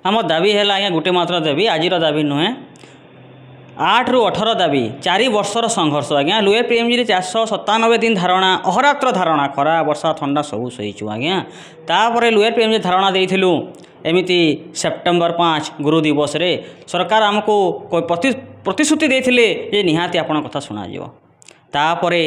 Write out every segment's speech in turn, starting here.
आम दाबी है आज्ञा गोटे मात्र दाबी आज दाबी नुहे 8 ରୁ 18 दाबी 4 वर्षर संघर्ष आज्ञा लोअर पीएमजी 497 दिन धारणा अहरात्र धारणा खरा वर्षा ठंडा सबू सहीचु आज्ञा तापर लोअर पीएमजी धारणा देइथिलु एमिति सेप्टेम्बर 5 गुरु दिवस रे सरकार आमको कोई प्रतिश्रुति देइथिले जे निहाती आपण कथा सुना जिवो तापरे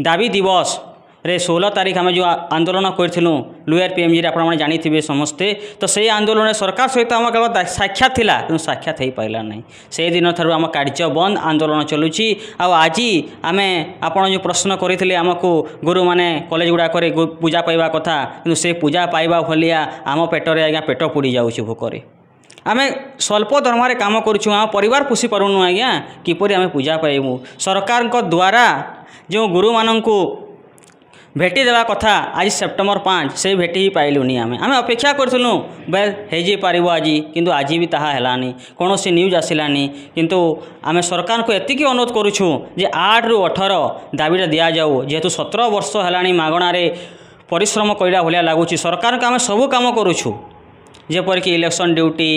दाबी दिवस रे 16 तारीख आम जो आंदोलन करूँ लोअर पीएमजी आप जानी समस्ते तो से आंदोलन सरकार सहित आम केवल साक्षात थिला कि साक्षात हो पारा ना से दिन थारू आम कार्य बंद आंदोलन चलुची आज आम आपड़ जो प्रश्न करते आमको गुरु मैंने कॉलेज गुड़ाक पूजा पाइबा कथा कि से पूजा पाइबा भलिया आम पेटरे आज्ञा पेट पोड़ी जाऊँ भोकरे आम स्वल्प दरमार काम करुँ आम परिवार पोषि पारूँ आज्ञा किपरि आम पूजा पाइबू सरकार द्वारा जो गुरु मानू भेटी देवा कथा आज सेप्टेम्बर 5 से भेटी ही पाइलुनी आम अपेक्षा करूँ बेल हो आज किंतु आज भी ताहा हेलानी कौन सी न्यूज आसलानी किंतु आम सरकार को एतिकी अनुरोध करुँ जे 8 ରୁ 18 दाबीटा दि जाऊ जेहेतु 17 वर्ष है मागणारे परिश्रम करा भाया लगुच सरकार को आम सबू कम करुँ जेपरिक इलेक्शन ड्यूटी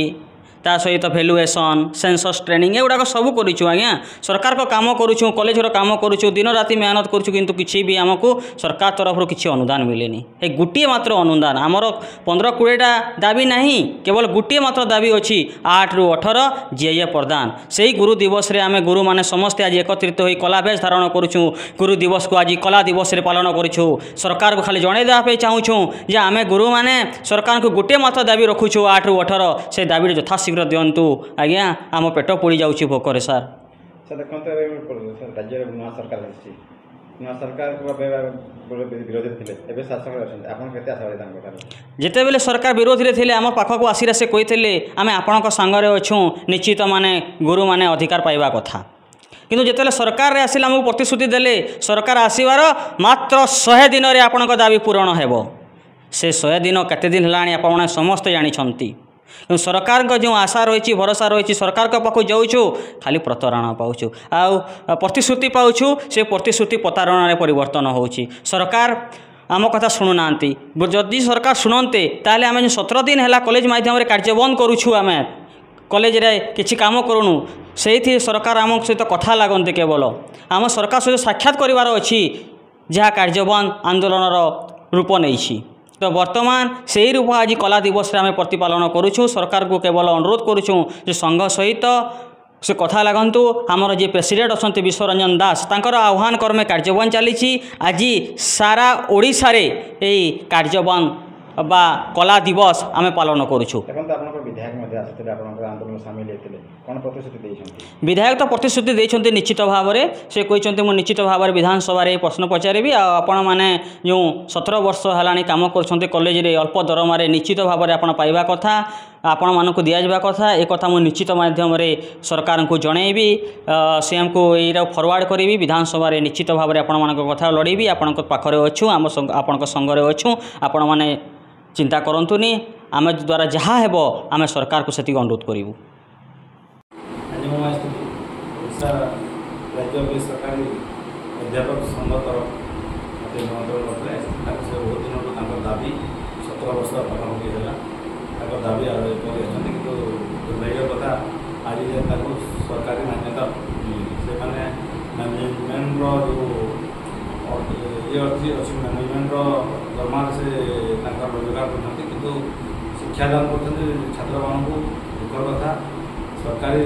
ता सहित भैल्युएसन सेंसस ट्रेनिंग एगुड़ाक सब करूँ आज्ञा सरकार को काम करुँ कॉलेजर काम करुँ दिन राति मेहनत करुँ किंतु किसी भी आमको सरकार तरफ किसी अनुदान मिलेनी ए गोटे मात्र अनुदान आमर 15-20टा दाबी ना केवल गोटे मात्र दाबी अच्छी 8 ରୁ 18 जीए प्रदान से ही गुरु दिवस रे आम गुरु मैंने समस्ते आज एकत्रित हो कला बेश धारण करुँ गुरु दिवस को आज कला दिवस पालन करूँ सरकार को खाली जन देवाई चाहूँ जे आम गुरु मैंने सरकार को गोटे मात्र दाबी रखुँ 8 ରୁ 18 से दाबी यथाशीघ्र दिंतु आज्ञा आम पेट पोड़ी जाऊँ भोकर सर देखो राज्य नवा सरकार नवा सरकार विरोधी थे शासक जिते बेले सरकार विरोधी थे आम पाखक आसिरा से कही आम आपण सांगे अच्छू निश्चित माने गुरु माने अधिकार पाइबा कथा किंतु जिते सरकार आसिले आमको प्रतिश्रुति देले सरकार आसबार मात्र 100 दिन में आपण दाबी पूरण हो से 100 दिन केते दिन है आप समस्ते जानी सरकार का जो आशा रही भरोसा रही सरकार के पाखु जाऊँ खाली प्रतारणा पाऊँ आउ प्रतिश्रुति पाऊँ से प्रतिश्रुति प्रतारण परिवर्तन हो सरकार आम कथा शुणुना जदि सरकार शुणते ताले आम 17 दिन है कॉलेज माध्यम कार्य बंद करुँ आम कॉलेज रे किसी काम करूँ से सरकार आम सहित कथा लगते केवल आम सरकार सहित साक्षात करार अच्छी जहाँ कार्य बंद आंदोलन रूप नहीं तो वर्तमान से ही रूप आज कला दिवस आम प्रतिपालन करुँ सरकार को केवल अनुरोध करुँ जो संघ सहित से कथा लगतु आमर जी प्रेसिडेंट अच्छा विश्वरंजन दास तांकर आह्वान क्रमे कार्यबंद चली आज सारा ओडिशा रे यही कार्यबंद बा कला दिवस आम पालन करुँ विधायक तो प्रतिश्रुति देते निश्चित भाव में से कहते मुझे निश्चित भाव में विधानसभा प्रश्न पचारि आपण मैंने जो 17 वर्ष है कम कर कॉलेज रे अल्प दरमा निश्चित भाव में आप पाइबा कथा आपण मानक दि जावा कथा एक कथा मुझे निश्चित माध्यम सरकार को जनइबी सीएम को यही फरवर्ड करी विधानसभा निश्चित भाव में आपण कथा लड़ेबी आपण पाखे अच्छू आम आपण संगे अच्छू आपण मैंने चिंता करतुनि आम द्वारा जहाँ हे आम सरकार को से अनुरोध करूँ राज्य सरकारी अध्यापक संघ तरफ निमंत्रण करते से बहुत दिन दाबी 17 वर्ष पाखापाखि है दाबी कि दुर्भाग्य कथा आज सरकारी मान्यता से मैनेजमेंट जो ये अच्छी मैनेजमेंट दरमा से रोजगार करते कि शिक्षादान करते छात्र मानू दुखर कथा सरकारी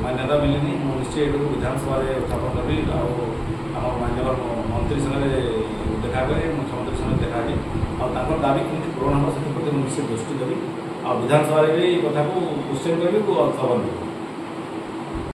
मान्यता मिलनी निश्चय ये विधानसभा उत्थापन करी आम मान्यवर मंत्री संगे देखा करें मुख्यमंत्री संगे देखा आर दाबी केमती पूरण हम से निश्चय दृष्टि देवी आ विधानसभा भी कथा को क्वेश्चन करी उत्थापन